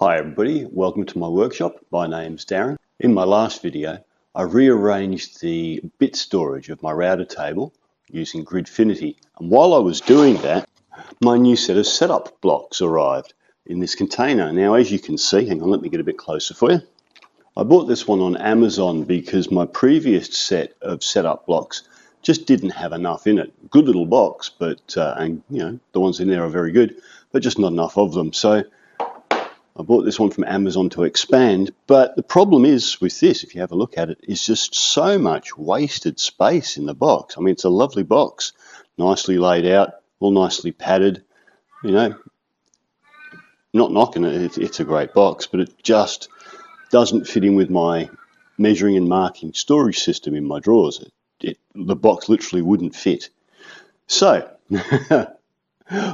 Hi everybody, welcome to my workshop. My name's Darren. In my last video, I rearranged the bit storage of my router table using Gridfinity. And while I was doing that, my new set of setup blocks arrived in this container. Now, as you can see, hang on, let me get a bit closer for you. I bought this one on Amazon because my previous set of setup blocks just didn't have enough in it. Good little box, but and you know, the ones in there are very good, but just not enough of them. So I bought this one from Amazon to expand, but the problem is with this, if you have a look at it, is just so much wasted space in the box. I mean, it's a lovely box, nicely laid out, all nicely padded, you know, not knocking it, it's a great box, but it just doesn't fit in with my measuring and marking storage system in my drawers. The box literally wouldn't fit. So,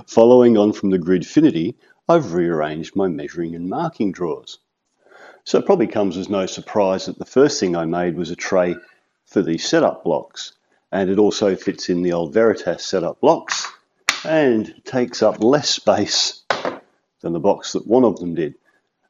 following on from the Gridfinity, I've rearranged my measuring and marking drawers. So it probably comes as no surprise that the first thing I made was a tray for these setup blocks. And it also fits in the old Veritas setup blocks and takes up less space than the box that one of them did.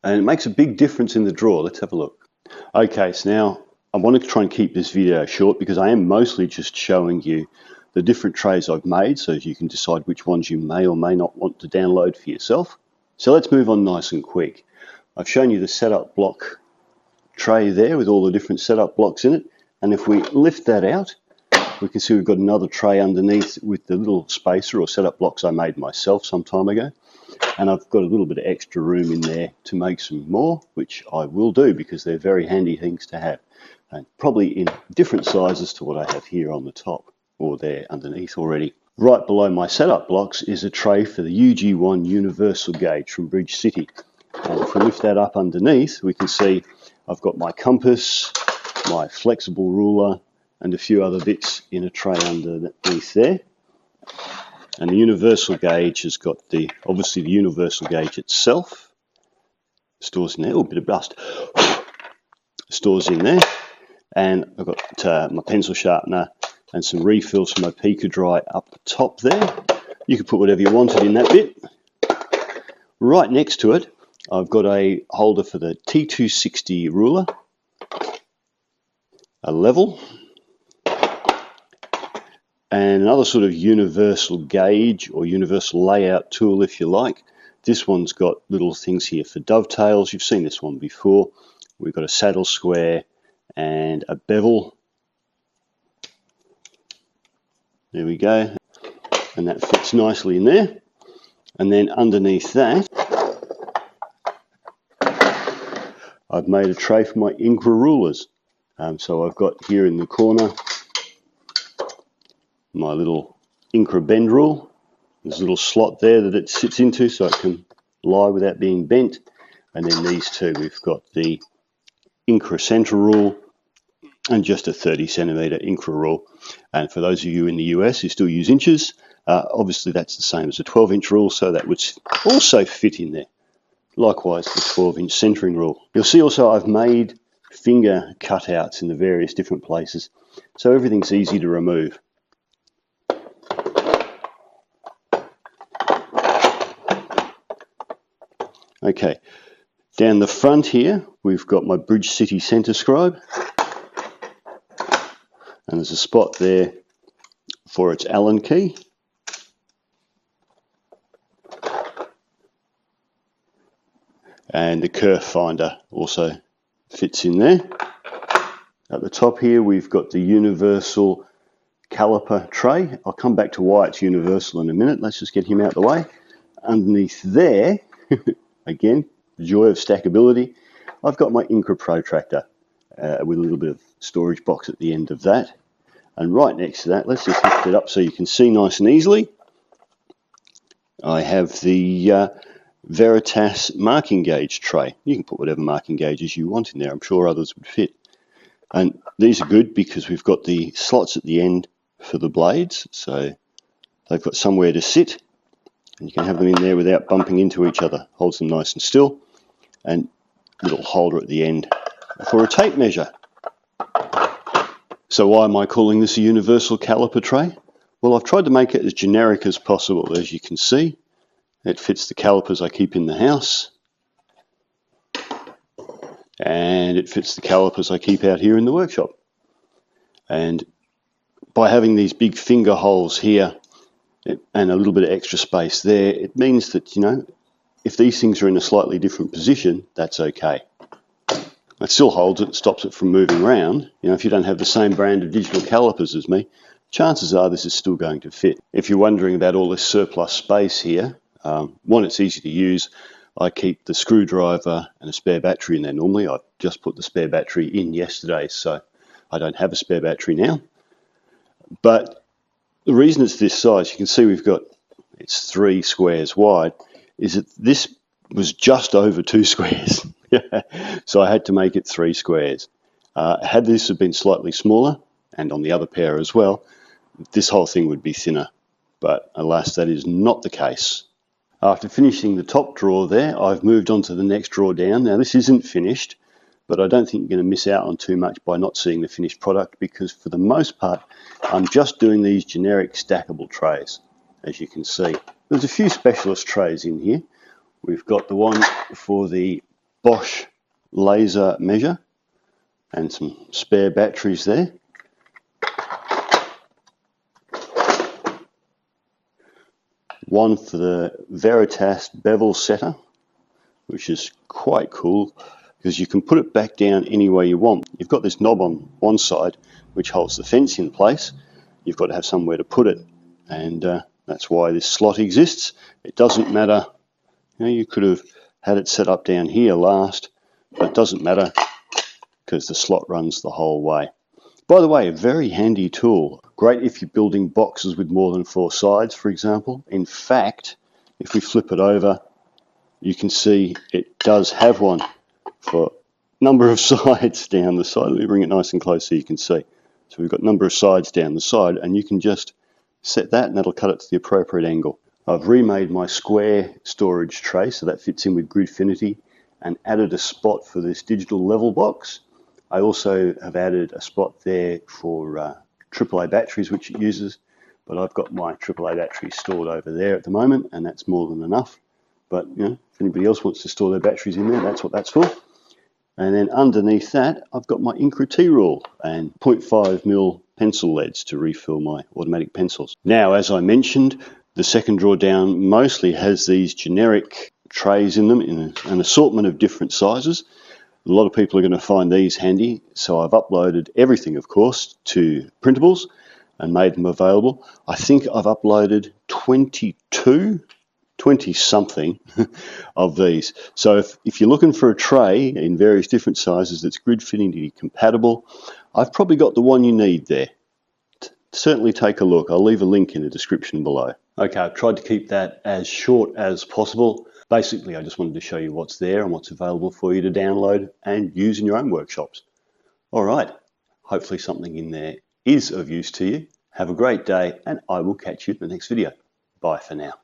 And it makes a big difference in the drawer. Let's have a look. Okay, so now I want to try and keep this video short because I am mostly just showing you the different trays I've made so you can decide which ones you may or may not want to download for yourself. So let's move on nice and quick. I've shown you the setup block tray there with all the different setup blocks in it. And if we lift that out, we can see we've got another tray underneath with the little spacer or setup blocks I made myself some time ago. And I've got a little bit of extra room in there to make some more, which I will do because they're very handy things to have. And probably in different sizes to what I have here on the top or there underneath already. Right below my setup blocks is a tray for the UG1 universal gauge from Bridge City. And if we lift that up underneath, we can see I've got my compass, my flexible ruler, and a few other bits in a tray underneath there. And the universal gauge has got obviously the universal gauge itself. Stores in there, a bit of dust. Stores in there. And I've got my pencil sharpener and some refills for my Pico-Dry up the top there. You can put whatever you wanted in that bit. Right next to it, I've got a holder for the T260 ruler, a level, and another sort of universal gauge or universal layout tool if you like. This one's got little things here for dovetails. You've seen this one before. We've got a saddle square and a bevel. There we go. And that fits nicely in there. And then underneath that, I've made a tray for my Incra rulers. So I've got here in the corner my little Incra bend rule. There's a little slot there that it sits into so it can lie without being bent. And then these two, we've got the Incra center rule and just a 30 centimeter Incra rule. And for those of you in the US who still use inches, obviously that's the same as a 12-inch rule, so that would also fit in there. Likewise, the 12-inch centering rule. You'll see also I've made finger cutouts in the various different places, so everything's easy to remove. Okay, down the front here, we've got my Bridge City center scribe. And there's a spot there for its Allen key. And the kerf finder also fits in there. At the top here, we've got the universal caliper tray. I'll come back to why it's universal in a minute. Let's just get him out of the way. Underneath there, again, the joy of stackability, I've got my Incra protractor with a little bit of storage box at the end of that. And right next to that, let's just lift it up so you can see nice and easily. I have the Veritas marking gauge tray. You can put whatever marking gauges you want in there. I'm sure others would fit. And these are good because we've got the slots at the end for the blades. So they've got somewhere to sit. And you can have them in there without bumping into each other. Holds them nice and still. And a little holder at the end for a tape measure. So why am I calling this a universal caliper tray? Well, I've tried to make it as generic as possible. As you can see, it fits the calipers I keep in the house. and it fits the calipers I keep out here in the workshop. And by having these big finger holes here and a little bit of extra space there, it means that, you know, if these things are in a slightly different position, that's okay. It still holds it, stops it from moving around. You know, if you don't have the same brand of digital calipers as me, chances are this is still going to fit. If you're wondering about all this surplus space here, one, it's easy to use. I keep the screwdriver and a spare battery in there normally. I've just put the spare battery in yesterday, so I don't have a spare battery now. But the reason it's this size, you can see it's 3 squares wide, is that this was just over 2 squares. So I had to make it 3 squares. Had this have been slightly smaller, and on the other pair as well, this whole thing would be thinner. But alas, that is not the case. After finishing the top drawer there, I've moved on to the next drawer down. Now this isn't finished, but I don't think you're going to miss out on too much by not seeing the finished product, because for the most part, I'm just doing these generic stackable trays, as you can see. There's a few specialist trays in here. We've got the one for the Bosch laser measure and some spare batteries there. One for the Veritas bevel setter, which is quite cool because you can put it back down any way you want. You've got this knob on one side which holds the fence in place. You've got to have somewhere to put it, and that's why this slot exists. It doesn't matter, you know, you could have had it set up down here last, but it doesn't matter because the slot runs the whole way. By the way, a very handy tool. Great if you're building boxes with more than 4 sides, for example. In fact, if we flip it over, you can see it does have one for a number of sides down the side. Let me bring it nice and close so you can see. So we've got a number of sides down the side, and you can just set that and that'll cut it to the appropriate angle. I've remade my square storage tray so that fits in with Gridfinity, and added a spot for this digital level box. I also have added a spot there for AAA batteries, which it uses, but I've got my AAA batteries stored over there at the moment, and that's more than enough. But you know, if anybody else wants to store their batteries in there, that's what that's for. And then underneath that, I've got my Incra T-Rule and 0.5mm pencil leads to refill my automatic pencils. Now, as I mentioned, the second drawer down mostly has these generic trays in them in an assortment of different sizes. A lot of people are going to find these handy, so I've uploaded everything, of course, to Printables and made them available. I think I've uploaded 20-something of these. So if you're looking for a tray in various different sizes that's Gridfinity compatible, I've probably got the one you need there. Certainly take a look. I'll leave a link in the description below. Okay, I've tried to keep that as short as possible. Basically, I just wanted to show you what's there and what's available for you to download and use in your own workshops. All right, hopefully something in there is of use to you. Have a great day, and I will catch you in the next video. Bye for now.